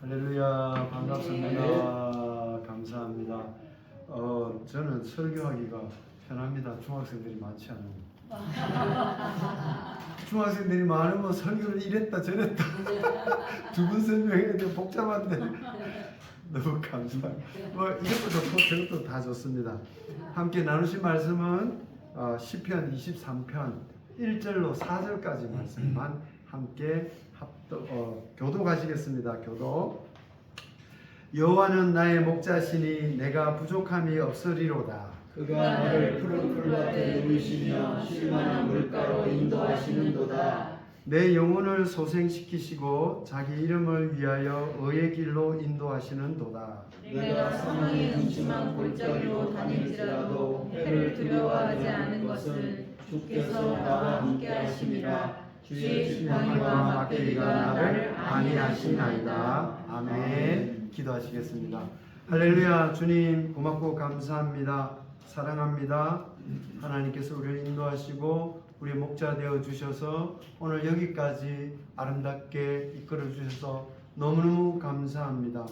할렐루야, 반갑습니다. 감사합니다. 저는 설교하기가 편합니다. 중학생들이 많지 않으면. 중학생들이 많으면 설교를 이랬다 저랬다 두 분 설명해야 돼. 복잡한데 너무 감사해요. 이것도 좋고 저것도 다 좋습니다. 함께 나누신 말씀은 시편 23편 1절로 4절까지 말씀만 함께 교독하시겠습니다. 교독. 여호와는 나의 목자시니 내가 부족함이 없으리로다. 그가 나를 푸른 풀밭에 누이시며 쉴만한 물가로 인도하시는도다. 내 영혼을 소생시키시고 자기 이름을 위하여 의의 길로 인도하시는도다. 내가 사망의 음침한 골짜기로 다닐지라도 해를 두려워하지 않은 것은 주께서 나와 함께 하심이라. 주의 지팡이와 막대기가 나를 안위하시나이다. 아멘. 기도하시겠습니다. 할렐루야. 주님 고맙고 감사합니다. 사랑합니다. 하나님께서 우리를 인도하시고 우리 목자 되어 주셔서 오늘 여기까지 아름답게 이끌어 주셔서 너무너무 감사합니다.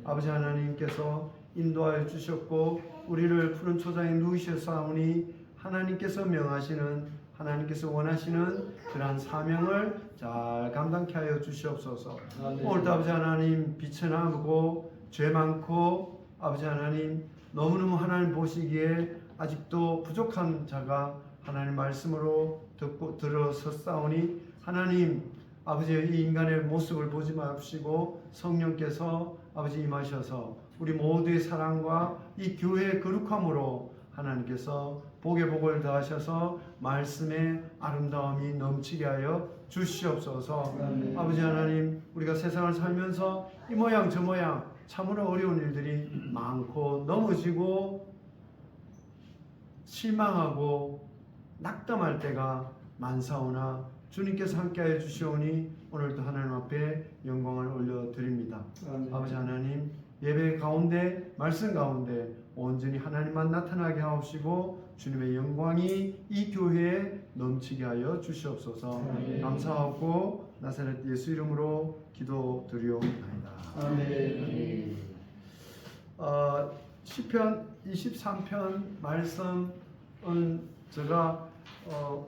아버지 하나님께서 인도하여 주셨고 우리를 푸른 초장에 누이셨사오니 하나님께서 명하시는, 하나님께서 원하시는 그러한 사명을 잘 감당케 하여 주시옵소서. 오늘도 아버지 하나님 비천하고 죄 많고 아버지 하나님 너무너무 하나님 보시기에 아직도 부족한 자가 하나님 말씀으로 듣고 들어섰사오니 하나님 아버지 이 인간의 모습을 보지 마시고 성령께서 아버지 임하셔서 우리 모두의 사랑과 이 교회의 거룩함으로 하나님께서 복에 복을 더하셔서 말씀의 아름다움이 넘치게 하여 주시옵소서. 아버지 하나님 우리가 세상을 살면서 이 모양 저 모양 참으로 어려운 일들이 많고 넘어지고 실망하고 낙담할 때가 많사오나 주님께서 함께하여 주시오니 오늘도 하나님 앞에 영광을 올려드립니다. 아버지 하나님 예배 가운데 말씀 가운데 온전히 하나님만 나타나게 하옵시고 주님의 영광이 이 교회에 넘치게 하여 주시옵소서. 감사하고 나사렛 예수 이름으로 기도드리옵나이다. 아멘. 시편 23편 말씀은 제가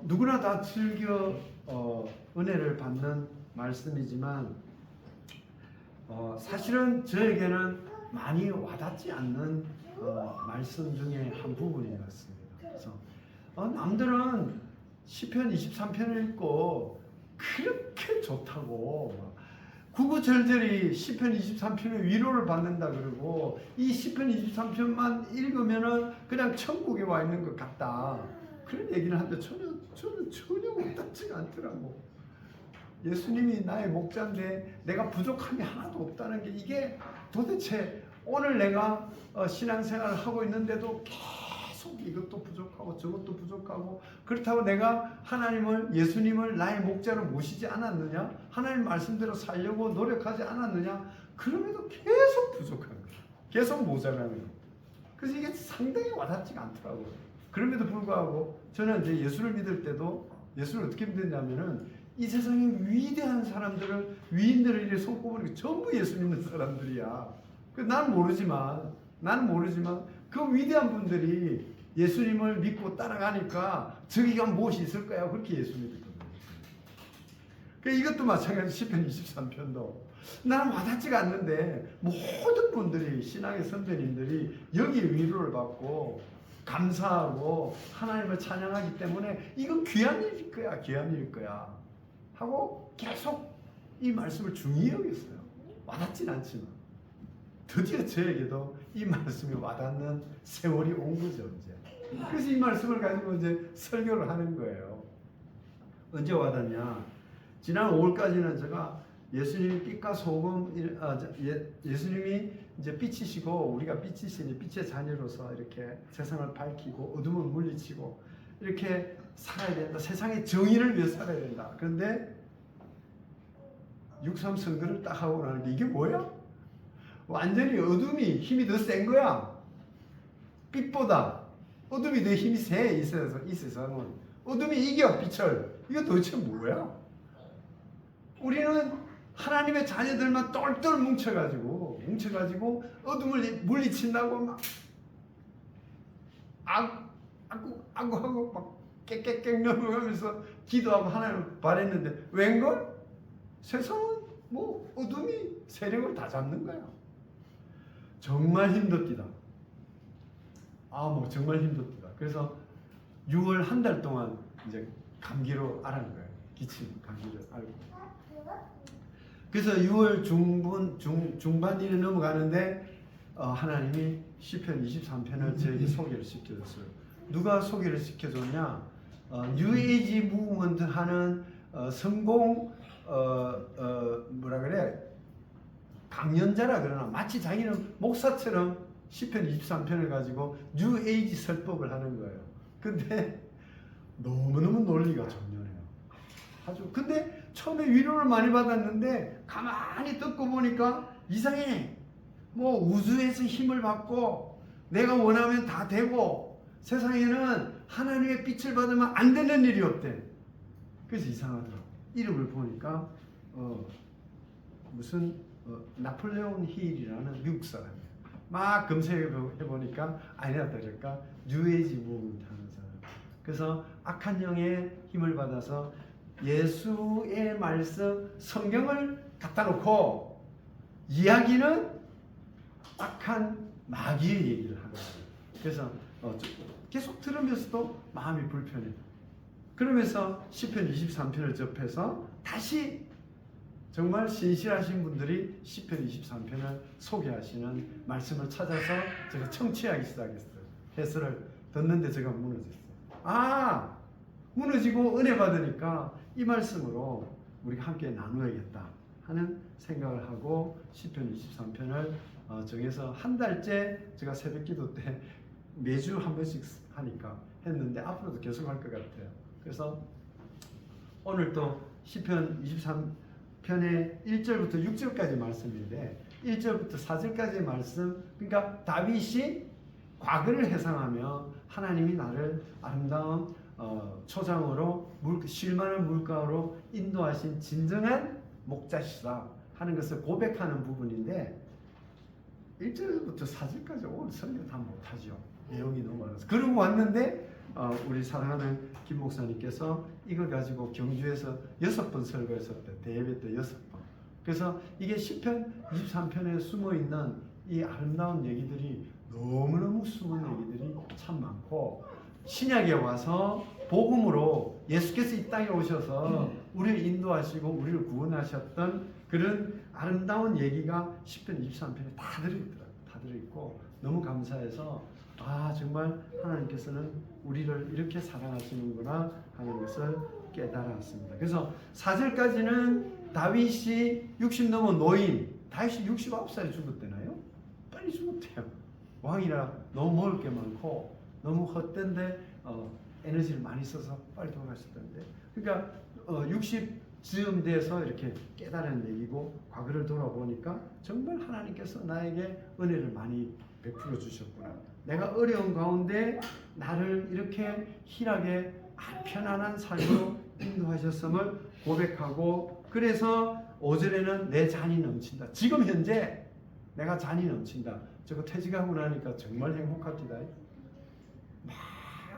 누구나 다 즐겨 은혜를 받는 말씀이지만 사실은 저에게는 많이 와닿지 않는 말씀 중에 한 부분인 것 같습니다. 그래서 남들은 시편 23편을 읽고 그렇게 좋다고 구구절절히 시편 23편의 위로를 받는다 그러고 이 시편 23편만 읽으면은 그냥 천국에 와 있는 것 같다 그런 얘기를 하는데 저는 전혀 와닿지가 않더라고. 예수님이 나의 목자인데 내가 부족함이 하나도 없다는 게 이게 도대체 오늘 내가 신앙생활을 하고 있는데도 계속 이것도 부족하고 저것도 부족하고 그렇다고 내가 하나님을 예수님을 나의 목자로 모시지 않았느냐? 하나님 말씀대로 살려고 노력하지 않았느냐? 그럼에도 계속 부족한 거예요. 계속 모자라는 거예요. 그래서 이게 상당히 와닿지가 않더라고요. 그럼에도 불구하고 저는 이제 예수를 믿을 때도 예수를 어떻게 믿었냐면은 이 세상에 위대한 사람들을 위인들을 이렇게 손꼽으니까 전부 예수 믿는 사람들이야. 나는 모르지만 그 위대한 분들이 예수님을 믿고 따라가니까 저기가 무엇이 있을 거야 그렇게 예수 믿었거든요. 이것도 마찬가지. 시편 23편도 나는 와닿지가 않는데 모든 분들이 신앙의 선배님들이 여기에 위로를 받고 감사하고 하나님을 찬양하기 때문에 이건 귀한 일일 거야 하고 계속 이 말씀을 중히 여겼어요. 와닿진 않지만 드디어 저에게도 이 말씀이 와닿는 세월이 온 거죠. 이제. 그래서 이 말씀을 가지고 이제 설교를 하는 거예요. 언제 와닿냐? 지난 5월까지는 제가 예수님이 빛과 소금, 예수님이 이제 빛이시고 우리가 빛이시니 빛의 자녀로서 이렇게 세상을 밝히고 어둠을 물리치고 이렇게 살아야 된다. 세상의 정의를 위해 살아야 된다. 그런데 6.3 선거를 딱 하고 나는데 이게 뭐야? 완전히 어둠이 힘이 더 센 거야. 빛보다 어둠이 더 힘이 세. 이 세상은 어둠이 이겨 빛을. 이거 도대체 뭐야? 우리는 하나님의 자녀들만 똘똘 뭉쳐가지고 어둠을 물리친다고 막 하고 막 깨깨깨 넘어가면서 기도하고 하나님을 바랬는데 웬걸? 세상은 뭐 어둠이 세력을 다 잡는 거야. 정말 힘들기다. 뭐 정말 힘들기다. 그래서 6월 한 달 동안 이제 감기로 앓은 거예요. 기침 감기를 앓고. 그래서 6월 중반일에 넘어가는데 하나님이 시편 23편을 저에게 소개를 시켜줬어요. 누가 소개를 시켜줬냐? 뉴에이지 무브먼트 하는 성공 뭐라 그래? 강연자라 그러나 마치 자기는 목사처럼 시편 23편을 가지고 뉴에이지 설법을 하는 거예요. 근데 너무너무 논리가 정연해요. 아주. 근데 처음에 위로를 많이 받았는데 가만히 듣고 보니까 이상해. 뭐 우주에서 힘을 받고 내가 원하면 다 되고 세상에는 하나님의 빛을 받으면 안 되는 일이 없대. 그래서 이상하더라고. 이름을 보니까 무슨 나폴레옹 힐이라는 미국 사람이에요. 막 검색해 보니까 아니라 다를까 뉴에이지 무브먼트 하는 사람. 그래서 악한 영의 힘을 받아서 예수의 말씀 성경을 갖다 놓고 이야기는 악한 마귀의 얘기를 하거든요. 그래서 계속 들으면서도 마음이 불편해요. 그러면서 시편 23편을 접해서 다시 정말 신실하신 분들이 시편 23편을 소개하시는 말씀을 찾아서 제가 청취하기 시작했어요. 해설을 듣는데 제가 무너졌어요. 무너지고 은혜 받으니까 이 말씀으로 우리가 함께 나누어야겠다 하는 생각을 하고 시편 23편을 정해서 한 달째 제가 새벽기도 때 매주 한 번씩 하니까 했는데 앞으로도 계속 할 것 같아요. 그래서 오늘 또 시편 23편의 1절부터 6절까지 말씀인데 1절부터 4절까지의 말씀, 그러니까 다윗이 과거를 회상하며 하나님이 나를 아름다운 초장으로 쉴만한 물가로 인도하신 진정한 목자시다 하는 것을 고백하는 부분인데 1절부터 4절까지 오늘 설교 다 못하죠. 내용이 너무 많아서. 그러고 왔는데 우리 사랑하는 김 목사님께서 이걸 가지고 경주에서 6번 설교했었대. 대예배 때 6번. 그래서 이게 시편 23편에 숨어있는 이 아름다운 얘기들이 너무너무 숨은 얘기들이 참 많고 신약에 와서 복음으로 예수께서 이 땅에 오셔서 우리를 인도하시고 우리를 구원하셨던 그런 아름다운 얘기가 시편 23편에 다 들어있더라고요. 다 들어있고 너무 감사해서 정말 하나님께서는 우리를 이렇게 사랑하시는구나 하는 것을 깨달았습니다. 그래서 4절까지는 다윗이 60 넘은 노인, 다윗이 69살에 죽었대나요? 빨리 죽었대요. 왕이라 너무 먹을 게 많고 너무 헛된데 에너지를 많이 써서 빨리 돌아가셨던데, 그러니까 60쯤 돼서 이렇게 깨달은 얘기고 과거를 돌아보니까 정말 하나님께서 나에게 은혜를 많이 베풀어 주셨구나. 내가 어려운 가운데 나를 이렇게 희락에 편안한 삶으로 인도하셨음을 고백하고, 그래서 5절에는 내 잔이 넘친다. 지금 현재 내가 잔이 넘친다. 저거 퇴직하고 나니까 정말 행복합니다. 막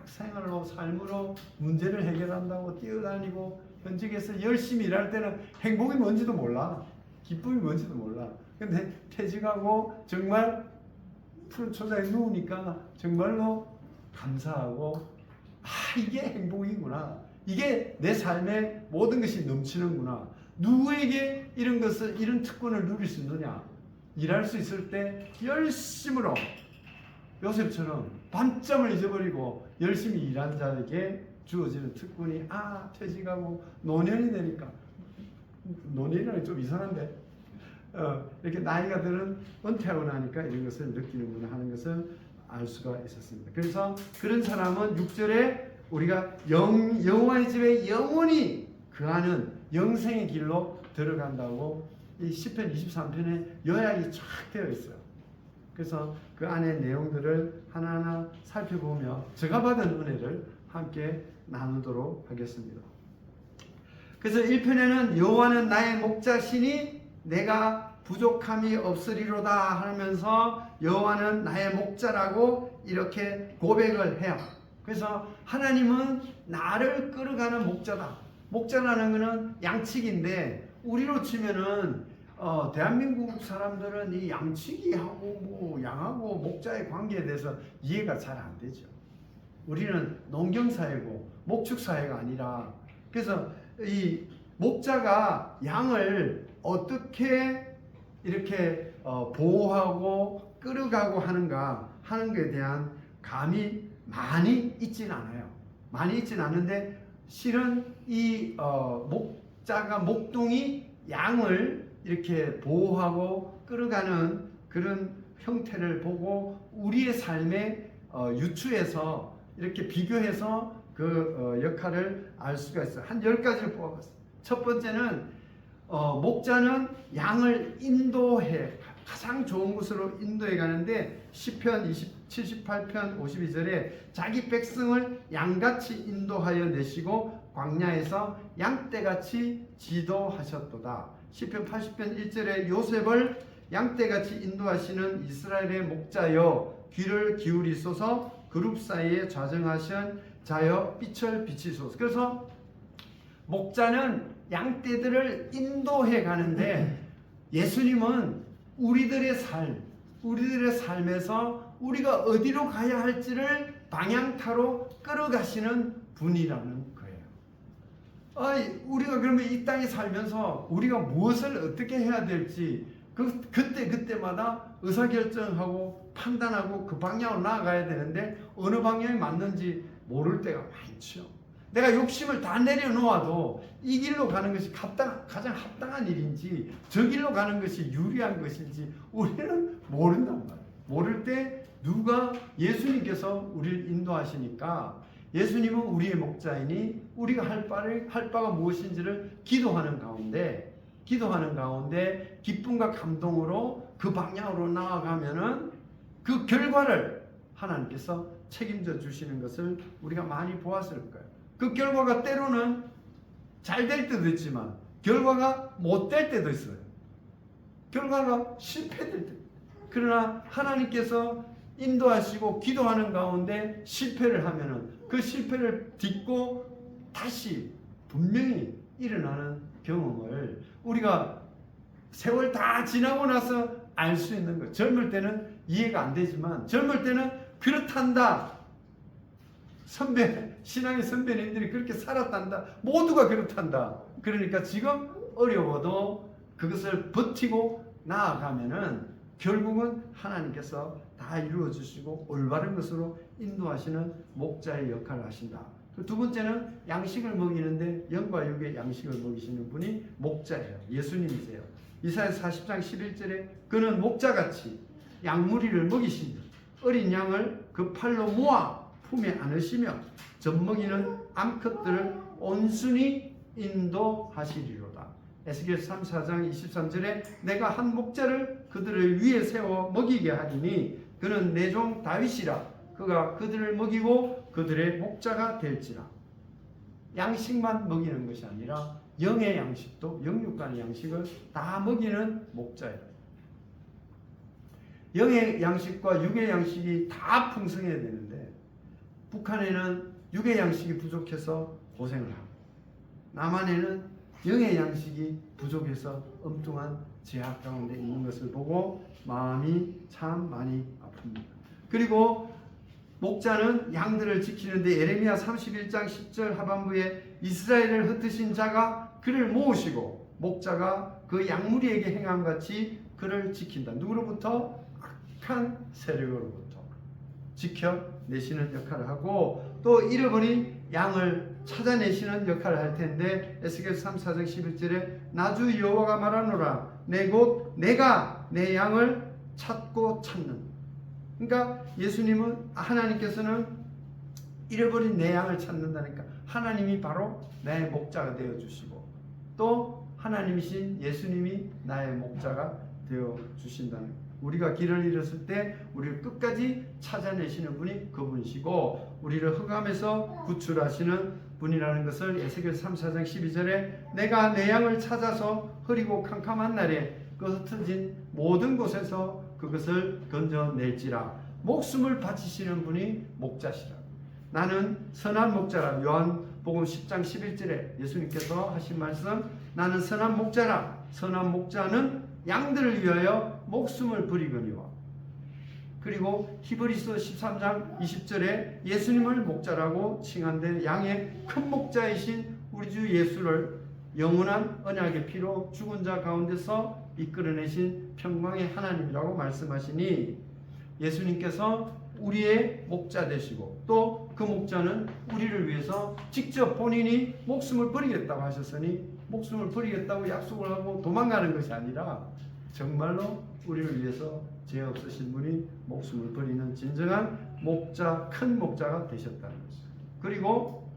생활로 삶으로 문제를 해결한다고 뛰어다니고 현직에서 열심히 일할 때는 행복이 뭔지도 몰라. 기쁨이 뭔지도 몰라. 근데 퇴직하고 정말 푸른 초장에 누우니까 정말로 감사하고 이게 행복이구나. 이게 내 삶의 모든 것이 넘치는구나. 누구에게 이런 것을, 이런 특권을 누릴 수 있느냐? 일할 수 있을 때 열심으로 요셉처럼 밤잠을 잊어버리고 열심히 일한 자에게 주어지는 특권이 퇴직하고 노년이 되니까, 노년이라는 좀 이상한데 이렇게 나이가 들은 은퇴하고 나니까 이런 것을 느끼는구나 하는 것을 알 수가 있었습니다. 그래서 그런 사람은 6절에 우리가 여호와의 집에 영원히 그하는 영생의 길로 들어간다고 이 시편 23편에 요약이 쫙 되어 있어요. 그래서 그 안에 내용들을 하나하나 살펴보며 제가 받은 은혜를 함께 나누도록 하겠습니다. 그래서 1편에는 여호와는 나의 목자시니 내가 부족함이 없으리로다 하면서 여호와는 나의 목자라고 이렇게 고백을 해요. 그래서 하나님은 나를 끌어가는 목자다. 목자라는 것은 양치기인데 우리로 치면은 대한민국 사람들은 이 양치기하고 뭐 양하고 목자의 관계에 대해서 이해가 잘 안 되죠. 우리는 농경사회고 목축사회가 아니라, 그래서 이 목자가 양을 어떻게 이렇게 보호하고 끌어가고 하는가 하는 것에 대한 감이 많이 있진 않아요. 많이 있진 않은데 실은 이 목자가 목동이 양을 이렇게 보호하고 끌어가는 그런 형태를 보고 우리의 삶에 유추해서 이렇게 비교해서 그 역할을 알 수가 있어요. 한 10가지를 뽑아봤어요. 첫 번째는 목자는 양을 인도해, 가장 좋은 곳으로 인도해 가는데 시편 78편 52절에 자기 백성을 양같이 인도하여 내시고 광야에서 양떼같이 지도하셨도다. 시편 80편 1절에 요셉을 양떼같이 인도하시는 이스라엘의 목자여 귀를 기울이소서, 그룹 사이에 좌정하신 자여 빛을 비치소서. 그래서 목자는 양떼들을 인도해 가는데 예수님은 우리들의 삶에서 우리가 어디로 가야 할지를 방향타로 끌어가시는 분이라는 거예요. 우리가 그러면 이 땅에 살면서 우리가 무엇을 어떻게 해야 될지 그때마다 의사결정하고 판단하고 그 방향으로 나아가야 되는데 어느 방향이 맞는지 모를 때가 많죠. 내가 욕심을 다 내려놓아도 이 길로 가는 것이 가장 합당한 일인지 저 길로 가는 것이 유리한 것인지 우리는 모른단 말이에요. 모를 때 누가 예수님께서 우리를 인도하시니까 예수님은 우리의 목자이니 우리가 할 바가 무엇인지를 기도하는 가운데 기쁨과 감동으로 그 방향으로 나아가면은 그 결과를 하나님께서 책임져 주시는 것을 우리가 많이 보았을 거예요. 그 결과가 때로는 잘 될 때도 있지만 결과가 못 될 때도 있어요. 결과가 실패될 때. 그러나 하나님께서 인도하시고 기도하는 가운데 실패를 하면은 그 실패를 딛고 다시 분명히 일어나는 경험을 우리가 세월 다 지나고 나서 알 수 있는 거예요. 젊을 때는 이해가 안 되지만 젊을 때는 그렇단다. 신앙의 선배님들이 그렇게 살았단다. 모두가 그렇단다. 그러니까 지금 어려워도 그것을 버티고 나아가면은 결국은 하나님께서 다 이루어 주시고 올바른 것으로 인도하시는 목자의 역할을 하신다. 두 번째는 양식을 먹이는데 영과 육의 양식을 먹이시는 분이 목자예요. 예수님이세요. 이사야서 40장 11절에 그는 목자같이 양무리를 먹이시니 어린 양을 그 팔로 모아 품에 안으시며 젖먹이는 암컷들을 온순히 인도하시리로다. 에스겔 34장 23절에 내가 한 목자를 그들을 위에 세워 먹이게 하리니 그는 내 종 다윗이라 그가 그들을 먹이고 그들의 목자가 될지라. 양식만 먹이는 것이 아니라 영의 양식도 영육간의 양식을 다 먹이는 목자예요. 영의 양식과 육의 양식이 다 풍성해야 되는데 북한에는 육의 양식이 부족해서 고생을 하고 남한에는 영의 양식이 부족해서 엉뚱한 제약 가운데 있는 것을 보고 마음이 참 많이 아픕니다. 그리고 목자는 양들을 지키는데 예레미야 31장 10절 하반부에 이스라엘을 흩으신 자가 그를 모으시고 목자가 그 양무리에게 행함 같이 그를 지킨다. 누구로부터? 악한 세력으로부터 지켜내시는 역할을 하고 또 잃어버린 양을 찾아내시는 역할을 할 텐데 에스겔 34장 11절에 나주 여호와가 말하노라 내가 내 양을 찾고 찾는. 그러니까 예수님은 하나님께서는 잃어버린 내 양을 찾는다니까 하나님이 바로 나의 목자가 되어주시고 또 하나님이신 예수님이 나의 목자가 되어 주신다는 거예요. 우리가 길을 잃었을 때 우리를 끝까지 찾아내시는 분이 그분이시고 우리를 흑암에서 구출하시는 분이라는 것을 에스겔 3, 4장 12절에 내가 내 양을 찾아서 흐리고 캄캄한 날에 그 흩어진 모든 곳에서 그것을 건져낼지라. 목숨을 바치시는 분이 목자시라. 나는 선한 목자라. 요한복음 10장 11절에 예수님께서 하신 말씀, 나는 선한 목자라. 선한 목자는 양들을 위하여 목숨을 버리거니와. 그리고 히브리서 13장 20절에 예수님을 목자라고 칭한데 양의 큰 목자이신 우리 주 예수를 영원한 언약의 피로 죽은 자 가운데서 이끌어내신 평강의 하나님이라고 말씀하시니 예수님께서 우리의 목자 되시고 또 그 목자는 우리를 위해서 직접 본인이 목숨을 버리겠다고 하셨으니 목숨을 버리겠다고 약속을 하고 도망가는 것이 아니라 정말로 우리를 위해서 죄 없으신 분이 목숨을 버리는 진정한 목자, 큰 목자가 되셨다는 것이죠. 그리고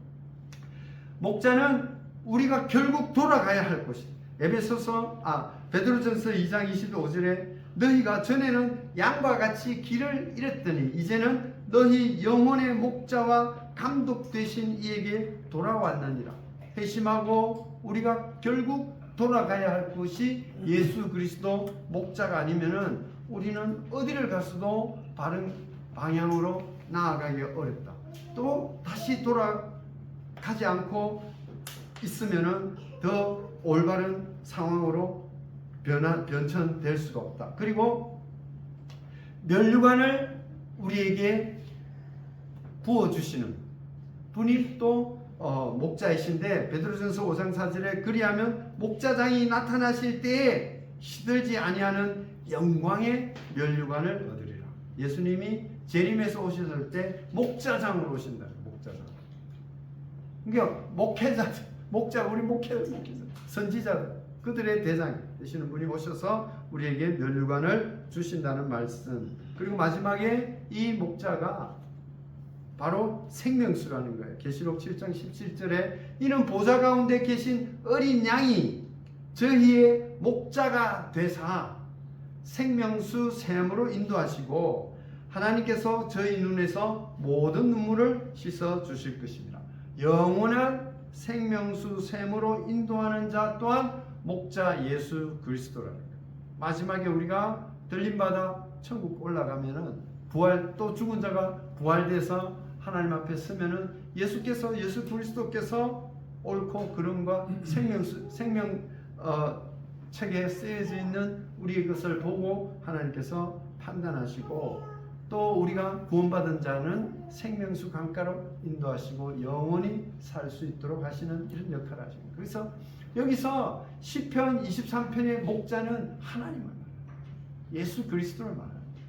목자는 우리가 결국 돌아가야 할 것이다. 베드로전서 2장 25절에 너희가 전에는 양과 같이 길을 잃었더니 이제는 너희 영혼의 목자와 감독 되신 이에게 돌아왔느니라. 회심하고 우리가 결국 돌아가야 할 것이 예수 그리스도 목자가 아니면은 우리는 어디를 가서도 바른 방향으로 나아가기 어렵다. 또 다시 돌아가지 않고 있으면은 더 올바른 상황으로 변천될 수가 없다. 그리고 면류관을 우리에게 부어주시는 분이 또 목자이신데 베드로전서 5장 4절에 그리하면 목자장이 나타나실 때에 시들지 아니하는 영광의 면류관을 얻으리라. 예수님이 재림에서 오셨을 때 목자장으로 오신다. 목자장. 그러니까 우리 목회자, 선지자들, 그들의 대장 되시는 분이 오셔서 우리에게 면류관을 주신다는 말씀. 그리고 마지막에 이 목자가 바로 생명수라는 거예요. 계시록 7장 17절에 이는 보좌 가운데 계신 어린 양이 저희의 목자가 되사 생명수 샘으로 인도하시고 하나님께서 저희 눈에서 모든 눈물을 씻어 주실 것입니다. 영원한 생명수 샘으로 인도하는 자 또한 목자 예수 그리스도라는 거예요. 마지막에 우리가 들림받아 천국 올라가면은 또 죽은 자가 부활돼서 하나님 앞에 서면은 예수 그리스도께서 옳고 그름과 책에 쓰여져 있는 우리의 것을 보고 하나님께서 판단하시고 또 우리가 구원받은 자는 생명수 강가로 인도하시고 영원히 살 수 있도록 하시는 이런 역할을 하십니다. 그래서 여기서 시편 23편의 목자는 하나님을 말합니다. 예수 그리스도를 말합니다.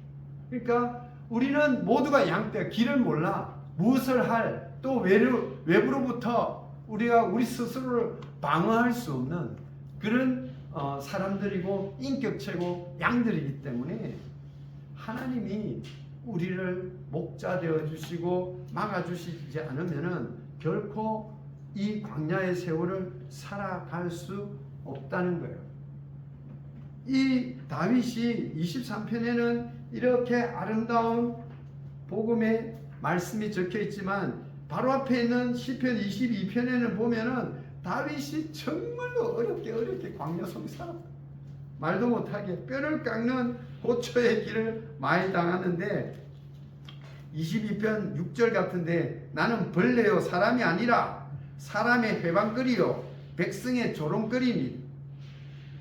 그러니까 우리는 모두가 양떼, 길을 몰라 무엇을 할, 또 외부로부터 우리가 우리 스스로를 방어할 수 없는 그런 사람들이고 인격체고 양들이기 때문에 하나님이 우리를 목자 되어 주시고 막아 주시지 않으면은 결코 이 광야의 세월을 살아갈 수 없다는 거예요. 이 다윗이 23편에는 이렇게 아름다운 복음의 말씀이 적혀 있지만 바로 앞에 있는 시편 22편에는 보면은 다윗이 정말로 어렵게 광야 속에 살았다. 말도 못하게 뼈를 깎는 고초의 길을 많이 당하는데 22편 6절 같은데 나는 벌레요 사람이 아니라 사람의 회방거리요 백성의 조롱거리니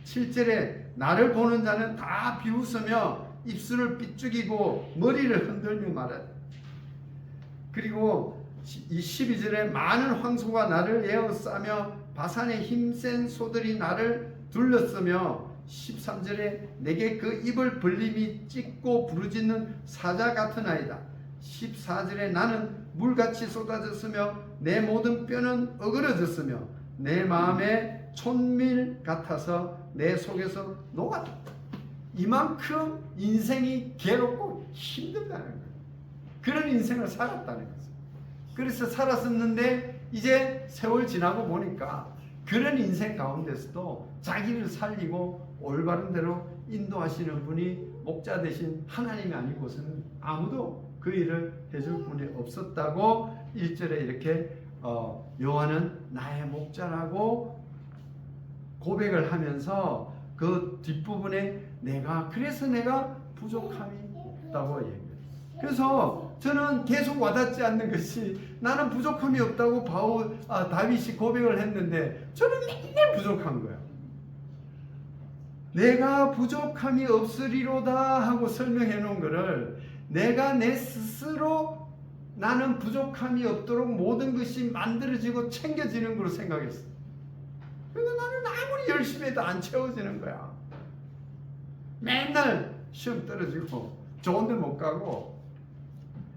7절에 나를 보는 자는 다 비웃으며 입술을 삐죽이고 머리를 흔들며 말하다. 그리고 이 12절에 많은 황소가 나를 에워싸며 바산의 힘센 소들이 나를 둘렀으며 13절에 내게 그 입을 벌림이 찢고 부르짖는 사자 같은 아이다. 14절에 나는 물같이 쏟아졌으며 내 모든 뼈는 어그러졌으며 내 마음에 촌밀 같아서 내 속에서 녹아졌다. 이만큼 인생이 괴롭고 힘들다는 거예요. 그런 인생을 살았다는 거죠. 그래서 살았었는데 이제 세월 지나고 보니까 그런 인생 가운데서도 자기를 살리고 올바른 대로 인도하시는 분이 목자 대신 하나님이 아니고서는 아무도 그 일을 해줄 분이 없었다고 1절에 이렇게 여호와는 나의 목자라고 고백을 하면서 그 뒷부분에 그래서 내가 부족함이 없다고 얘기해요. 그래서 저는 계속 와닿지 않는 것이 나는 부족함이 없다고 다윗이 고백을 했는데 저는 맨날 부족한 거야. 내가 부족함이 없으리로다 하고 설명해 놓은 거를 내가 내 스스로 나는 부족함이 없도록 모든 것이 만들어지고 챙겨지는 걸로 생각했어. 근데 나는 아무리 열심히 해도 안 채워지는 거야. 맨날 시험 떨어지고 좋은 데 못 가고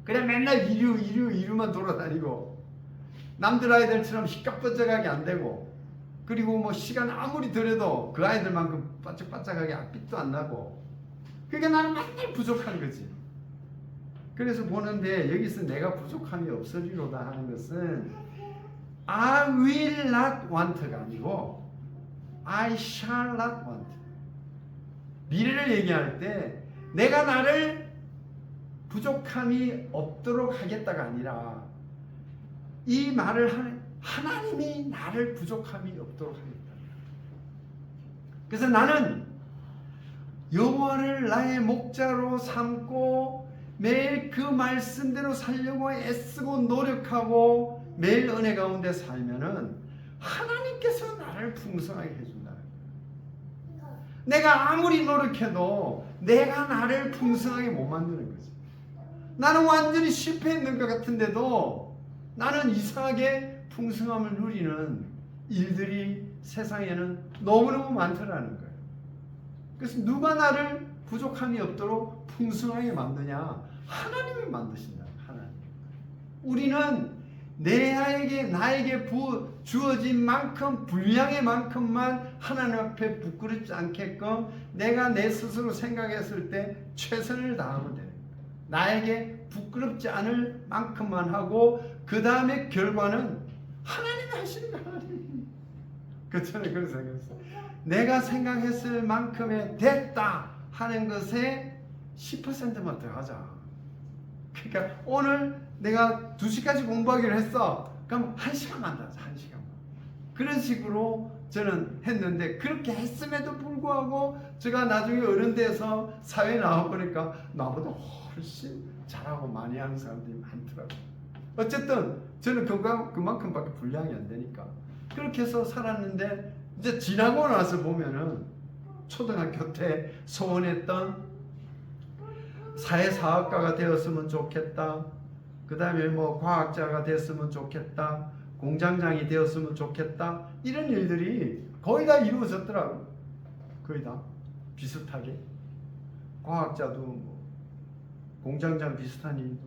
그냥 맨날 이루만 돌아다니고 남들 아이들처럼 희깍번쩍하게 안 되고 그리고 뭐 시간 아무리 들여도 그 아이들만큼 바짝바짝하게 앞빛도 안 나고 그러니까 나는 맨날 부족한 거지. 그래서 보는데 여기서 내가 부족함이 없으리로다 하는 것은 I will not want가 아니고 I shall not want. 미래를 얘기할 때 내가 나를 부족함이 없도록 하겠다가 아니라 이 말을 하는 하나님이 나를 부족함이 없도록 하겠다. 그래서 나는 여호와를 나의 목자로 삼고 매일 그 말씀대로 살려고 애쓰고 노력하고 매일 은혜 가운데 살면은 하나님께서 나를 풍성하게 해준다. 내가 아무리 노력해도 내가 나를 풍성하게 못 만드는 거지. 나는 완전히 실패했는 것 같은데도 나는 이상하게 풍성함을 누리는 일들이 세상에는 너무너무 많더라는 거예요. 그래서 누가 나를 부족함이 없도록 풍성하게 만드냐? 하나님이 만드신다. 하나님. 우리는 나에게 주어진 만큼 분량의 만큼만 하나님 앞에 부끄럽지 않게끔 내가 내 스스로 생각했을 때 최선을 다하면 돼요. 나에게 부끄럽지 않을 만큼만 하고 그 다음에 결과는 하나님이 하시는 거야. 하나님. 그처럼 그런 생각했어. 내가 생각했을 만큼의 됐다 하는 것에 10%만 더 하자. 그러니까 오늘 내가 2시까지 공부하기로 했어. 그럼 1시간만 더 하자. 1시간만. 그런 식으로 저는 했는데 그렇게 했음에도 불구하고 제가 나중에 어른 돼서 사회에 나와보니까 나보다 훨씬 잘하고 많이 하는 사람들이 많더라고요. 어쨌든 저는 그만큼밖에 분량이 안 되니까 그렇게 해서 살았는데 이제 지나고 나서 보면은 초등학교 때 소원했던 사회사학과가 되었으면 좋겠다. 그 다음에 뭐 과학자가 됐으면 좋겠다. 공장장이 되었으면 좋겠다. 이런 일들이 거의 다 이루어졌더라고요. 거의 다 비슷하게. 과학자도 뭐 공장장 비슷한 일도.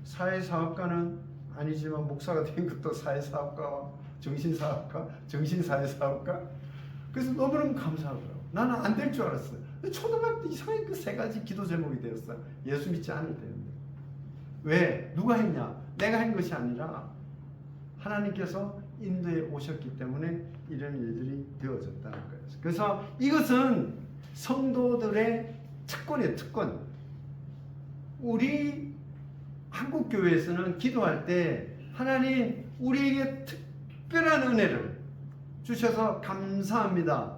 사회사학과는 아니지만 목사가 된 것도 사회사학과, 정신사학과, 정신사회사학과. 그래서 너무너무 감사하더라고요. 나는 안 될 줄 알았어요. 초등학교 때 이상하게 그 3가지 기도 제목이 되었어요. 예수 믿지 않을 때였는데. 왜? 누가 했냐? 내가 한 것이 아니라 하나님께서 인도에 오셨기 때문에 이런 일들이 되어졌다는 거예요. 그래서 이것은 성도들의 특권이에요. 특권. 우리 한국교회에서는 기도할 때 하나님 우리에게 특별한 은혜를 주셔서 감사합니다.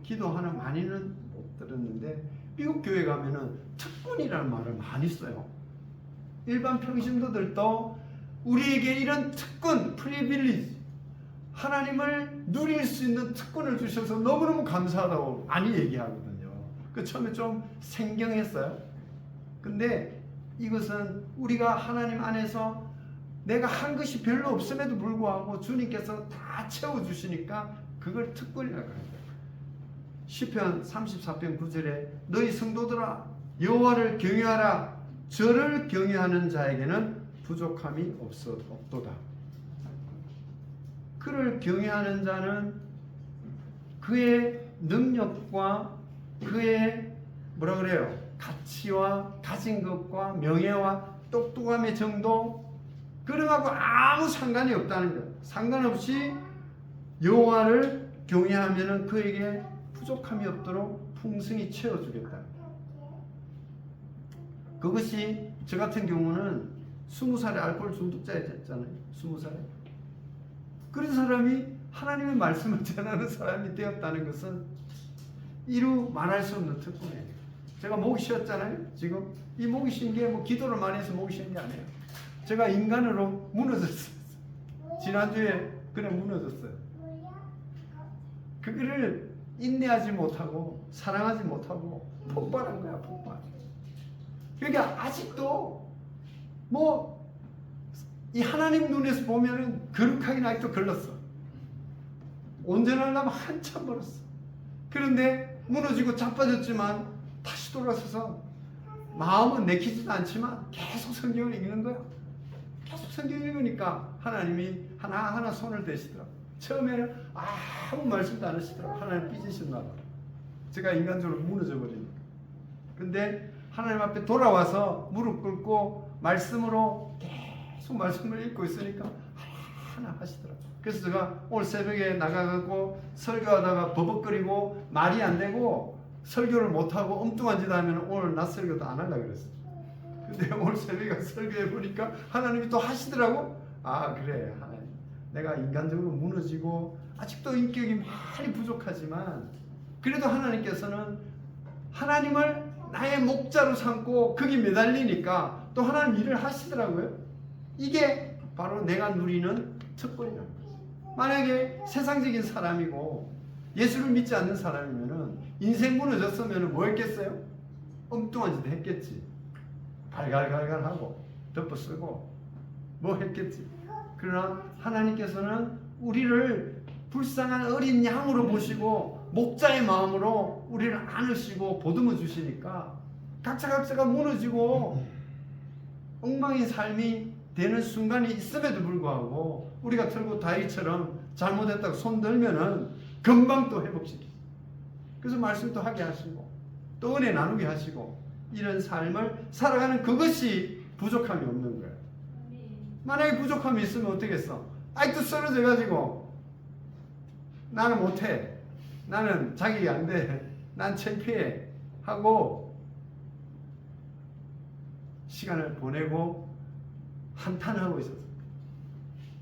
기도하는 많이는 못 들었는데 미국 교회 가면은 특권이라는 말을 많이 써요. 일반 평신도들도 우리에게 이런 특권, 프리빌리지, 하나님을 누릴 수 있는 특권을 주셔서 너무너무 감사하다고 많이 얘기하거든요. 그 처음에 좀 생경했어요. 근데 이것은 우리가 하나님 안에서 내가 한 것이 별로 없음에도 불구하고 주님께서 다 채워주시니까 그걸 특권이라고 합니다. 시편 34편 9절에 너희 성도들아 여호와를 경외하라. 저를 경외하는 자에게는 부족함이 없도다. 그를 경외하는 자는 그의 능력과 그의 가치와 가진 것과 명예와 똑똑함의 정도 그런 거하고 아무 상관이 없다는 거예요. 상관없이 여호와를 경외하면은 그에게 부족함이 없도록 풍성히 채워주겠다. 그것이 저 같은 경우는 20살에 알코올 중독자였잖아요. 20살에. 그런 사람이 하나님의 말씀을 전하는 사람이 되었다는 것은 이루 말할 수 없는 특권이에요. 제가 목이 쉬었잖아요. 지금 이 목이 쉰 게 뭐 기도를 많이 해서 목이 쉰 게 아니에요. 제가 인간으로 무너졌어요. 지난주에 그냥 무너졌어요. 그거를 인내하지 못하고 사랑하지 못하고 폭발한 거야. 폭발. 그러니까 아직도 뭐 이 하나님 눈에서 보면은 거룩하긴 아직도 걸렸어. 온전하려면 한참 멀었어. 그런데 무너지고 자빠졌지만 다시 돌아서서 마음은 내키지도 않지만 계속 성경을 읽는 거야. 계속 성경 읽으니까 하나님이 하나하나 손을 대시더라고. 처음에는 아무 말씀도 안 하시더라고. 하나님 삐지셨나 봐. 제가 인간적으로 무너져 버리니까. 근데 하나님 앞에 돌아와서 무릎 꿇고 말씀으로 계속 말씀을 읽고 있으니까 하나 하시더라고. 그래서 제가 오늘 새벽에 나가고 설교하다가 버벅거리고 말이 안 되고 설교를 못하고 엉뚱한 짓 하면 오늘 낮 설교도 안 하려고 그랬어요. 근데 오늘 새벽에 설교해 보니까 하나님이 또 하시더라고. 아 그래 하나님, 내가 인간적으로 무너지고 아직도 인격이 많이 부족하지만 그래도 하나님께서는 하나님을 나의 목자로 삼고 거기 매달리니까 또 하나님 일을 하시더라고요. 이게 바로 내가 누리는 특권이라는 거죠. 만약에 세상적인 사람이고 예수를 믿지 않는 사람이면은 인생 무너졌으면 뭐 했겠어요? 엉뚱한 짓 했겠지. 갈갈갈갈 하고 덮어 쓰고 뭐 했겠지. 그러나 하나님께서는 우리를 불쌍한 어린 양으로 보시고 목자의 마음으로 우리를 안으시고 보듬어 주시니까 각자가 무너지고 엉망인 삶이 되는 순간이 있음에도 불구하고 우리가 털고 다이처럼 잘못했다고 손 들면은 금방 또 회복시키죠. 그래서 말씀도 하게 하시고 또 은혜 나누게 하시고 이런 삶을 살아가는 그것이 부족함이 없는 거예요. 만약에 부족함이 있으면 어떻겠어? 아직도 쓰러져 가지고 나는 못해, 나는 자격이 안 돼, 난 창피해 하고 시간을 보내고 한탄하고 있었어요.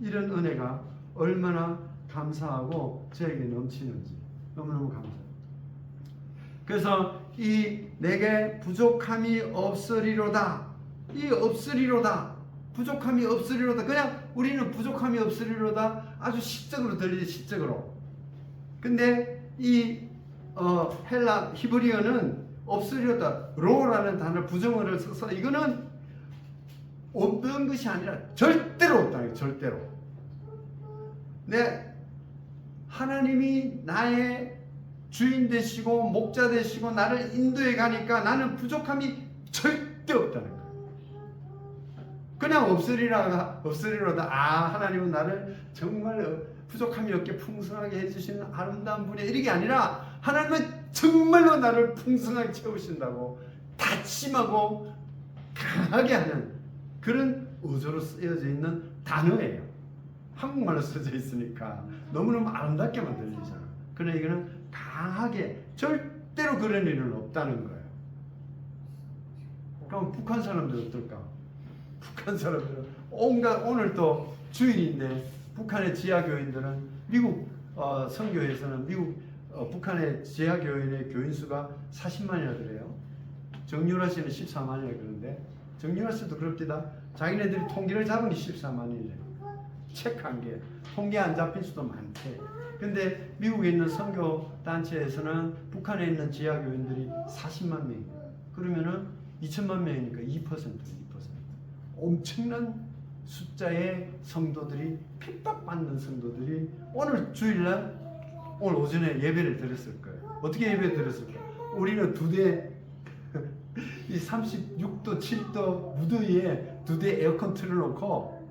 이런 은혜가 얼마나 감사하고 저에게 넘치는지 너무너무 감사해요. 그래서 이 내게 부족함이 없으리로다, 이 없으리로다, 부족함이 없으리로다, 그냥 우리는 부족함이 없으리로다 아주 시적으로 들리지, 시적으로. 근데 이 헬라 히브리어는 없으리로다, 로라는 단어 부정어를 써서 이거는 없던 것이 아니라 절대로 없다는 거예요. 절대로. 네, 하나님이 나의 주인 되시고 목자 되시고 나를 인도해 가니까 나는 부족함이 절대 없다는 거예요. 그냥 없으리로다. 아, 하나님은 나를 정말 부족함이 없게 풍성하게 해주시는 아름다운 분이 이게 아니라 하나님은 정말로 나를 풍성하게 채우신다고 다짐하고 강하게 하는 그런 어조로 쓰여져 있는 단어예요. 한국말로 써져 있으니까 너무너무 아름답게만 들리잖아. 그러나 이거는 강하게 절대로 그런 일은 없다는 거예요. 그럼 북한 사람들 어떨까? 북한 사람들은 온갖, 오늘 또 주일인데 북한의 지하교인들은 미국 선교회에서는 미국 북한의 지하교인의 교인 수가 40만이나 그래요. 정유라 씨는 14만이나 그러는데 정유라 씨도 그럽디다. 자기네들이 통계를 잡은 게 14만이래. 체크한 게 통계 안 잡힌 수도 많대. 근데 미국에 있는 선교 단체에서는 북한에 있는 지하교인들이 40만 명이에요. 그러면은 2천만 명이니까 2%. 엄청난 숫자의 성도들이, 핍박받는 성도들이 오늘 주일날 오늘 오전에 예배를 드렸을 거예요. 어떻게 예배 드렸을까? 우리는 두 대 이 36도 7도 무더위에 두 대 에어컨 틀어놓고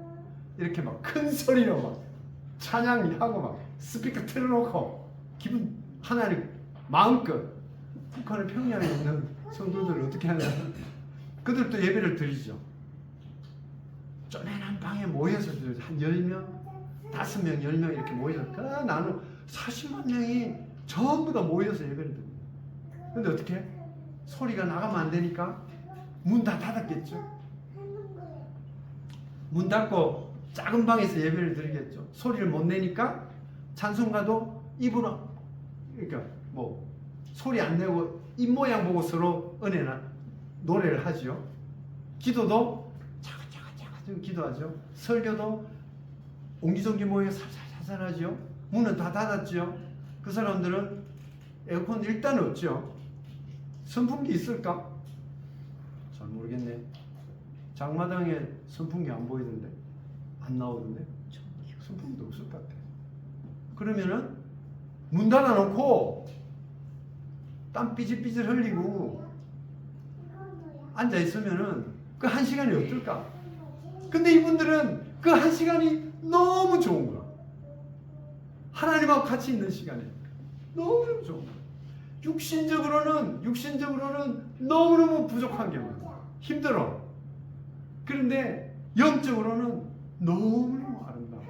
이렇게 막 큰 소리로 막 찬양하고 막 스피커 틀어놓고 기분 하나님 마음껏. 북한의 평양에 있는 성도들을 어떻게 하냐? 그들도 예배를 드리죠. 쪼맨한 방에 모여서 한 10명, 5명, 10명 이렇게 모여서 나는 40만 명이 전부 다 모여서 예배를 드립니다. 근데 어떻게? 소리가 나가면 안 되니까 문 다 닫았겠죠. 문 닫고 작은 방에서 예배를 드리겠죠. 소리를 못 내니까 찬송가도 입으로, 그러니까 뭐 소리 안 내고 입 모양 보고 서로 은혜나 노래를 하죠. 기도도 차근차근 기도하죠. 설교도 옹기종기 모여 살살살살 하죠. 문은 다 닫았죠. 그 사람들은 에어컨 일단 없죠. 선풍기 있을까? 잘 모르겠네. 장마당에 선풍기 안 보이던데, 안 나오던데. 선풍기도 없을 것 같아. 그러면은 문 닫아놓고 땀 삐질삐질 흘리고 앉아 있으면은 그 한 시간이 어떨까? 근데 이분들은 그 한 시간이 너무 좋은 거야. 하나님하고 같이 있는 시간이니까 너무너무 좋은 거야. 육신적으로는 너무너무 부족한 게 많아. 힘들어. 그런데 영적으로는 너무너무 아름다워.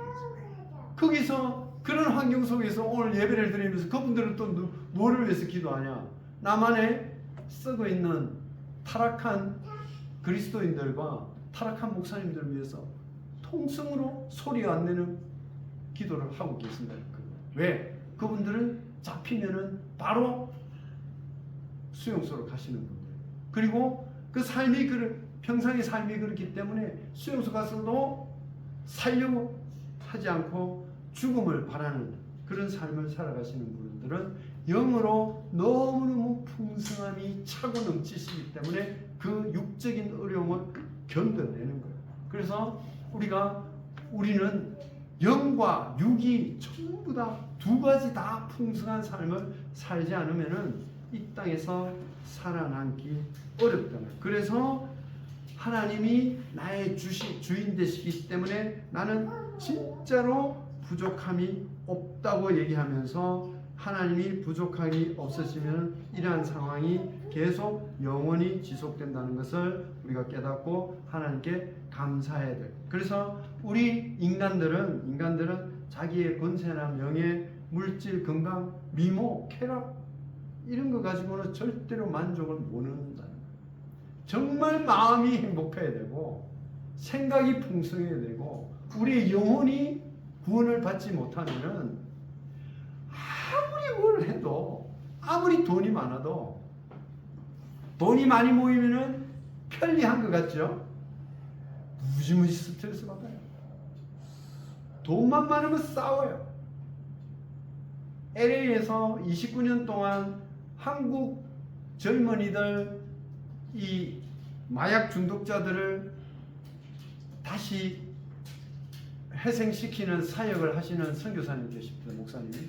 거기서 그런 환경 속에서 오늘 예배를 드리면서 그분들은 또 뭐를 위해서 기도하냐? 나만의 썩어 있는 타락한 그리스도인들과 타락한 목사님들을 위해서 통성으로 소리 안 내는 기도를 하고 계신다. 왜? 그분들은 잡히면은 바로 수용소로 가시는 분들. 그리고 그 삶이 평상의 삶이 그렇기 때문에 수용소 가서도 살려고 하지 않고 죽음을 바라는 그런 삶을 살아가시는 분들은 영으로 너무너무 풍성함이 차고 넘치시기 때문에 그 육적인 어려움을 견뎌내는 거예요. 그래서 우리는 영과 육이 전부 다 두 가지 다 풍성한 삶을 살지 않으면은 이 땅에서 살아남기 어렵다. 그래서 하나님이 나의 주인 되시기 때문에 나는 진짜로 부족함이 없다고 얘기하면서 하나님이 부족함이 없으시면 이러한 상황이 계속 영원히 지속된다는 것을 우리가 깨닫고 하나님께 감사해야 돼요. 그래서 우리 인간들은 자기의 권세나 명예, 물질, 건강, 미모, 쾌락 이런 거 가지고는 절대로 만족을 못 얻는다. 정말 마음이 행복해야 되고 생각이 풍성해야 되고 우리의 영혼이 구원을 받지 못하면은 아무리 뭘 해도 아무리 돈이 많아도 돈이 많이 모이면은 편리한 것 같죠? 무지무지 스트레스 받아요. 돈만 많으면 싸워요. LA에서 29년 동안 한국 젊은이들 이 마약 중독자들을 다시 회생시키는 사역을 하시는 선교사님 계십니다. 목사님이.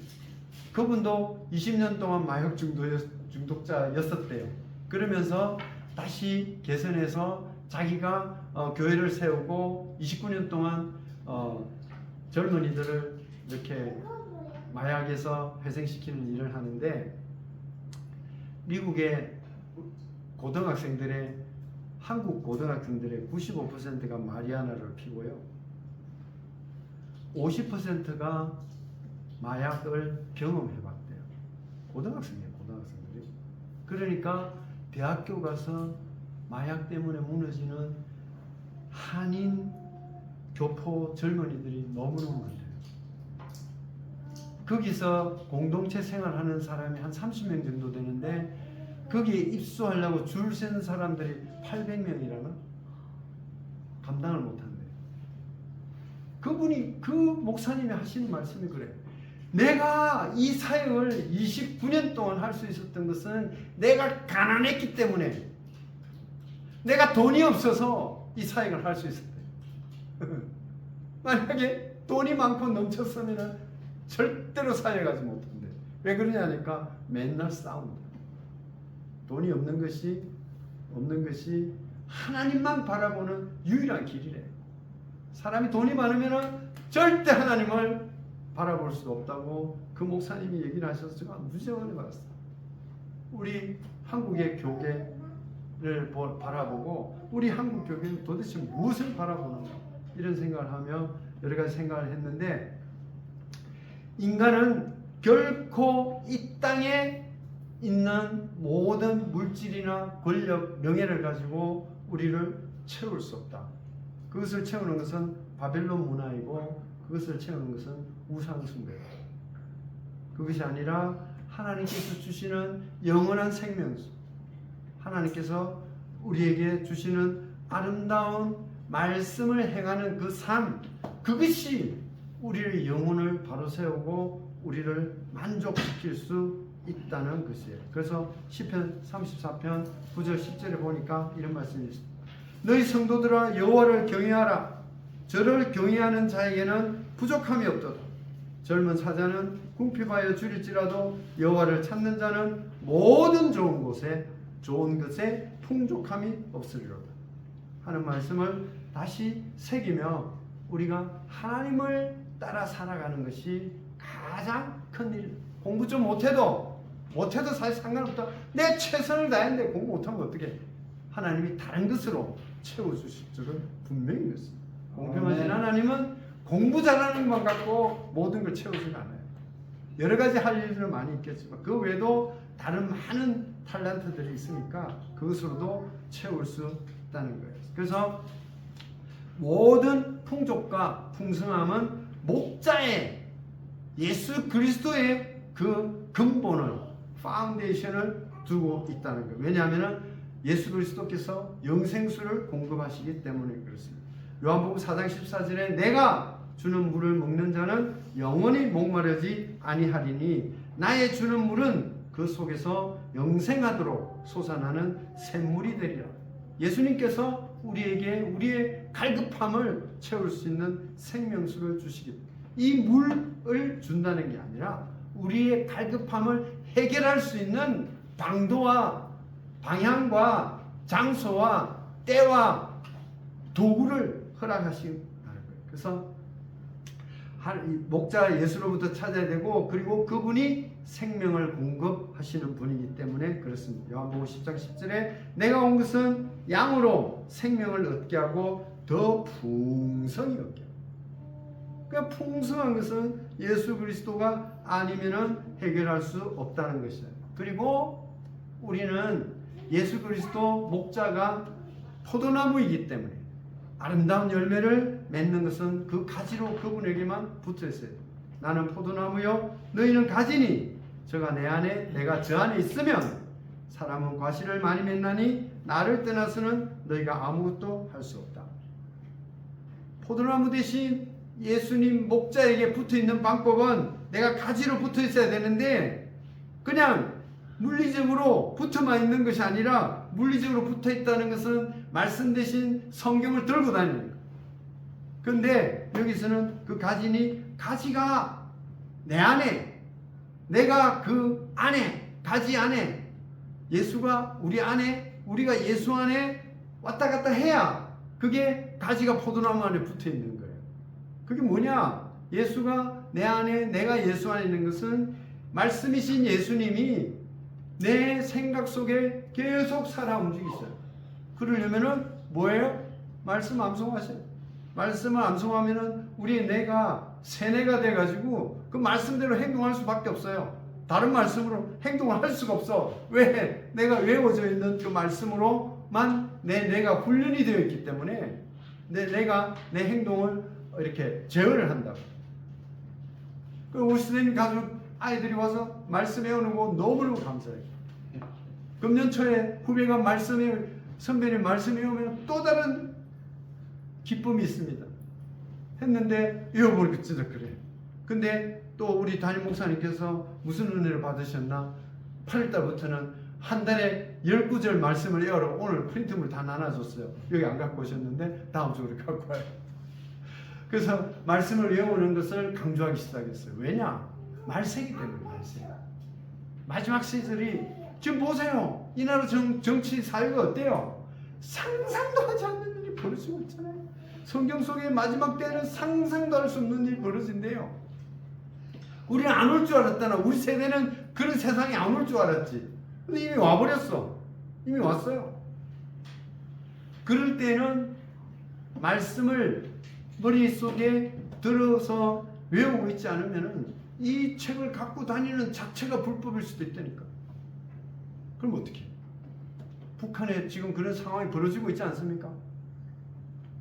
그분도 20년 동안 마약 중독자였었대요. 그러면서 다시 개선해서 자기가 교회를 세우고 29년 동안 젊은이들을 이렇게 마약에서 회생시키는 일을 하는데 미국의 한국 고등학생들의 95%가 마리아나를 피고요. 50%가 마약을 경험해봤대요. 고등학생들이. 그러니까 대학교 가서 마약 때문에 무너지는 한인 교포 젊은이들이 너무너무 많대요. 거기서 공동체 생활하는 사람이 한 30명 정도 되는데 거기에 입소하려고 줄 서는 사람들이 800명이라나? 감당을 못한대요. 그 목사님이 하시는 말씀이 그래요. 내가 이 사역을 29년 동안 할 수 있었던 것은 내가 가난했기 때문에, 내가 돈이 없어서 이 사역을 할 수 있었대요. 만약에 돈이 많고 넘쳤으면 절대로 사역하지 못한대. 왜 그러냐니까 맨날 싸운다. 돈이 없는 것이 하나님만 바라보는 유일한 길이래. 사람이 돈이 많으면 절대 하나님을 바라볼 수 없다고 그 목사님이 얘기를 하셔서 제가 무지하게 은혜 받았어요. 우리 한국의 교계를 바라보고 우리 한국 교계는 도대체 무엇을 바라보는가 이런 생각을 하며 여러 가지 생각을 했는데, 인간은 결코 이 땅에 있는 모든 물질이나 권력, 명예를 가지고 우리를 채울 수 없다. 그것을 채우는 것은 바벨론 문화이고 그것을 채우는 것은 우상숭배다. 그것이 아니라 하나님께서 주시는 영원한 생명수, 하나님께서 우리에게 주시는 아름다운 말씀을 행하는 그 삶, 그것이 우리의 영혼을 바로 세우고 우리를 만족시킬 수 있다는 것이에요. 그래서 시편 34편 9절 10절에 보니까 이런 말씀이 있습니다. 너희 성도들아 여호와를 경외하라. 저를 경외하는 자에게는 부족함이 없도다. 젊은 사자는 궁핍하여 줄일지라도 여호와를 찾는 자는 모든 좋은 것에 풍족함이 없으리로다 하는 말씀을 다시 새기며 우리가 하나님을 따라 살아가는 것이 가장 큰 일. 공부 좀 못해도 사실 상관없다. 내 최선을 다했는데 공부 못하면 어떻게? 하나님이 다른 것으로 채워주실 줄은 분명히 믿습니다. 공평하신 하나님은 공부 잘하는 것만 갖고 모든 걸 채우지는 않아요. 여러 가지 할 일들은 많이 있겠지만 그 외에도 다른 많은 탤런트들이 있으니까 그것으로도 채울 수 있다는 거예요. 그래서 모든 풍족과 풍성함은 목자의 예수 그리스도의 그 근본을 파운데이션을 두고 있다는 거예요. 왜냐하면 예수 그리스도께서 영생수를 공급하시기 때문에 그렇습니다. 요한복음 4장 14절에 내가 주는 물을 먹는 자는 영원히 목마르지 아니하리니 나의 주는 물은 그 속에서 영생하도록 솟아나는 샘물이 되리라. 예수님께서 우리에게 우리의 갈급함을 채울 수 있는 생명수를 주시기 때문에 이 물을 준다는 게 아니라 우리의 갈급함을 해결할 수 있는 방도와 방향과 장소와 때와 도구를 허락하신다는 거예요. 그래서 목자 예수로부터 찾아야 되고 그리고 그분이 생명을 공급하시는 분이기 때문에 그렇습니다. 요한복음 10장 10절에 내가 온 것은 양으로 생명을 얻게 하고 더 풍성히 얻게 하고. 그러니까 풍성한 것은 예수 그리스도가 아니면은 해결할 수 없다는 것이에요. 그리고 우리는 예수 그리스도 목자가 포도나무이기 때문에 아름다운 열매를 맺는 것은 그 가지로 그분에게만 붙어 있어요. 나는 포도나무요 너희는 가지니 저가 내 안에 내가 저 안에 있으면 사람은 과실을 많이 맺나니 나를 떠나서는 너희가 아무것도 할 수 없다. 포도나무 대신 예수님 목자에게 붙어 있는 방법은 내가 가지로 붙어 있어야 되는데 그냥 물리적으로 붙어만 있는 것이 아니라 물리적으로 붙어 있다는 것은 말씀 대신 성경을 들고 다니는 거예요. 그런데 여기서는 그 가지가 내 안에 내가 그 안에 가지 안에 예수가 우리 안에 우리가 예수 안에 왔다 갔다 해야 그게 가지가 포도나무 안에 붙어 있는 거예요. 그게 뭐냐? 예수가 내 안에 내가 예수 안에 있는 것은 말씀이신 예수님이 내 생각 속에 계속 살아 움직이셔요. 그러려면은 뭐예요? 말씀 암송하세요. 말씀을 암송하면은 우리 뇌가 세뇌가 돼가지고 그 말씀대로 행동할 수밖에 없어요. 다른 말씀으로 행동을 할 수가 없어. 왜? 내가 외워져 있는 그 말씀으로만 내 뇌가 훈련이 되어 있기 때문에 내가 내 행동을 이렇게 제어를 한다고. 그 우리 선생님 가족 아이들이 와서 말씀 배우는 거 너무너무 감사해요. 금년 초에 후배가 선배님 말씀 배우면 또 다른 기쁨이 있습니다. 했는데 이어보니까 진짜 그래. 근데 또 우리 담임 목사님께서 무슨 은혜를 받으셨나? 8월달부터는 한 달에 19절 말씀을 외우라고 오늘 프린트물 다 나눠줬어요. 여기 안 갖고 오셨는데 다음 주로 갖고 와요. 그래서 말씀을 외우는 것을 강조하기 시작했어요. 왜냐? 말세기 때문에 말세. 마지막 시절이 지금 보세요. 이 나라 정치 사회가 어때요? 상상도 하지 않는 일이 벌어지고 있잖아요. 성경 속에 마지막 때는 상상도 할 수 없는 일이 벌어진대요. 우리는 안 올 줄 알았다나 우리 세대는 그런 세상이 안 올 줄 알았지. 근데 이미 와버렸어. 이미 왔어요. 그럴 때는 말씀을 머릿속에 들어서 외우고 있지 않으면 이 책을 갖고 다니는 자체가 불법일 수도 있다니까. 그럼 어떻게? 북한에 지금 그런 상황이 벌어지고 있지 않습니까?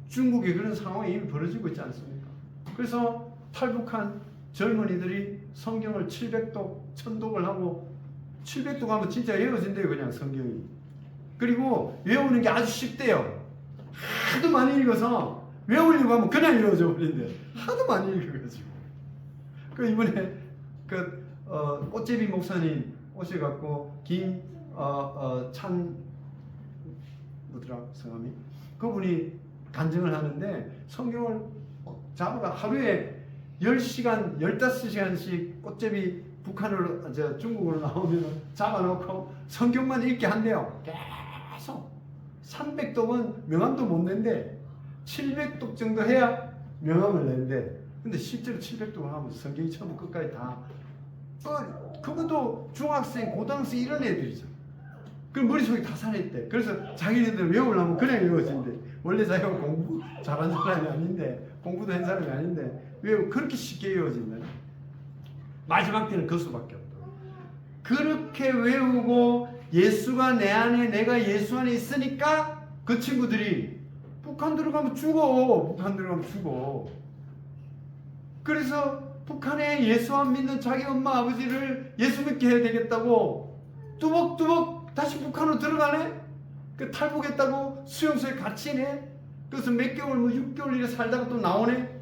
중국에 그런 상황이 이미 벌어지고 있지 않습니까? 그래서 탈북한 젊은이들이 성경을 700독, 1000독을 하고 700독 하면 진짜 외워진대요, 그냥 성경이. 그리고 외우는 게 아주 쉽대요. 하도 많이 읽어서 외우려고 하면 그냥 외워져 버린대. 하도 많이 읽어가지고. 그 이번에 꽃제비 목사님 오셔갖고 뭐더라 성함이? 그분이 간증을 하는데 성경을 잡아가 하루에 10시간, 15시간씩 꽃제비 북한으로 중국으로 나오면 잡아놓고 성경만 읽게 한대요. 계속 300독은 명함도 못 낸대. 700독 정도 해야 명함을 낸대. 근데 실제로 700독을 하면 성경이 처음부터 끝까지 다 그것도 중학생, 고등학생 이런 애들이죠. 그 머릿속에 다 살아있대. 그래서 자기네들 외우려면 그냥 외워진대. 원래 자기가 공부 잘하는 사람이 아닌데, 공부도 한 사람이 아닌데 그렇게 쉽게 외워진다. 마지막 때는 그 수밖에 없다. 그렇게 외우고 예수가 내 안에, 내가 예수 안에 있으니까 그 친구들이 북한 들어가면 죽어. 북한 들어가면 죽어. 그래서 북한에 예수 안 믿는 자기 엄마 아버지를 예수 믿게 해야 되겠다고 뚜벅뚜벅 다시 북한으로 들어가네. 그 탈북했다고 수용소에 갇히네. 그래서 몇 개월, 6개월 이래 살다가 또 나오네.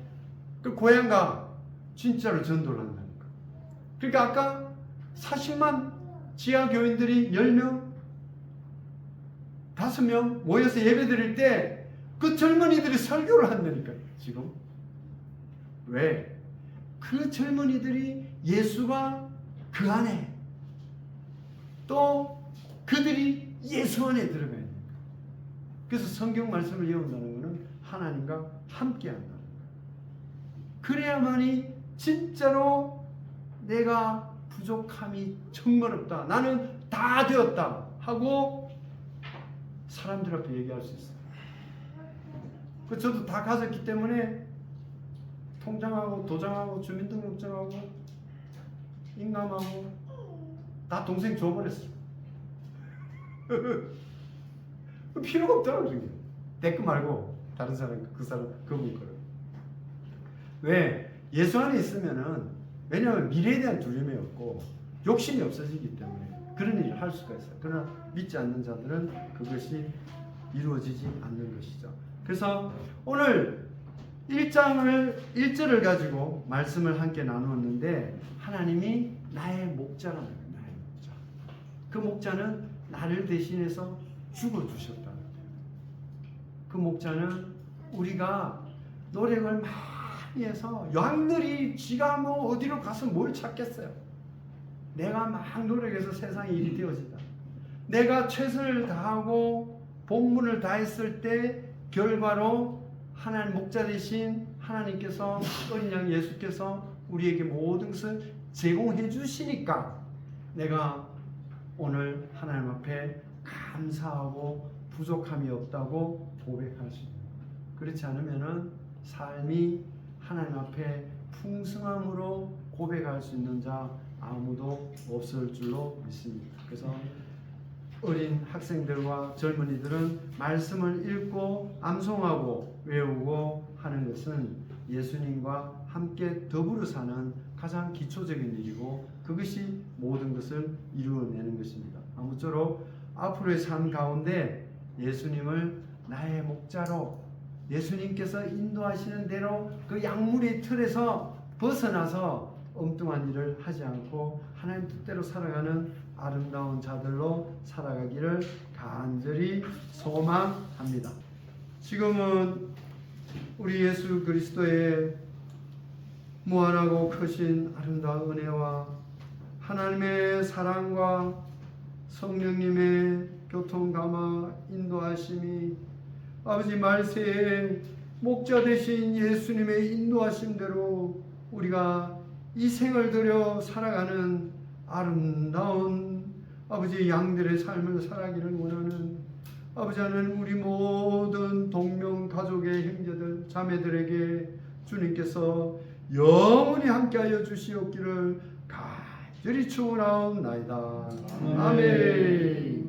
그 고향 가. 진짜로 전도를 한다니까. 그러니까 아까 40만 지하 교인들이 10명, 5명 모여서 예배 드릴 때 그 젊은이들이 설교를 한다니까, 지금. 왜? 그 젊은이들이 예수가 그 안에, 또 그들이 예수 안에 들어가야 됩니다. 그래서 성경 말씀을 외운다는 것은 하나님과 함께 한다는 거예요. 그래야만이 진짜로 내가 부족함이 정말 없다, 나는 다 되었다 하고 사람들 앞에 얘기할 수 있어요. 저도 다 가졌기 때문에 통장하고 도장하고 주민등록증하고 인감하고 다 동생 줘버렸어. 필요가 없더라고요. 내 거 말고 다른 사람, 그 사람, 그분 거를. 왜? 예수 안에 있으면은, 왜냐하면 미래에 대한 두려움이 없고 욕심이 없어지기 때문에 그런 일을 할 수가 있어요. 그러나 믿지 않는 자들은 그것이 이루어지지 않는 것이죠. 그래서 오늘 1절을 가지고 말씀을 함께 나누었는데, 하나님이 나의 목자라는 거예요. 나의 목자. 그 목자는 나를 대신해서 죽어주셨다는 거예요. 그 목자는 우리가 노력을 많이 해서, 양들이 지가 뭐 어디로 가서 뭘 찾겠어요. 내가 막 노력해서 세상에 일이 되어진다. 내가 최선을 다하고 본분을 다했을 때 결과로 하나님 목자 되신 하나님께서, 어린 양 예수께서 우리에게 모든 것을 제공해 주시니까 내가 오늘 하나님 앞에 감사하고 부족함이 없다고 고백할 수 있는 거예요. 그렇지 않으면은 삶이 하나님 앞에 풍성함으로 고백할 수 있는 자 아무도 없을 줄로 믿습니다. 그래서 어린 학생들과 젊은이들은 말씀을 읽고 암송하고 외우고 하는 것은 예수님과 함께 더불어 사는 가장 기초적인 일이고, 그것이 모든 것을 이루어내는 것입니다. 아무쪼록 앞으로의 삶 가운데 예수님을 나의 목자로, 예수님께서 인도하시는 대로 그 약물의 틀에서 벗어나서 엉뚱한 일을 하지 않고 하나님 뜻대로 살아가는 아름다운 자들로 살아가기를 간절히 소망합니다. 지금은 우리 예수 그리스도의 무한하고 크신 아름다운 은혜와 하나님의 사랑과 성령님의 교통감화 인도하심이, 아버지 말세에 목자 되신 예수님의 인도하심대로 우리가 이 생을 들여 살아가는 아름다운 아버지 양들의 삶을 살아가기를 원하는 아버지 하나님, 우리 모든 동명 가족의 형제들 자매들에게 주님께서 영원히 함께하여 주시옵기를 주리 축원하옵나이다. 아멘. 아멘.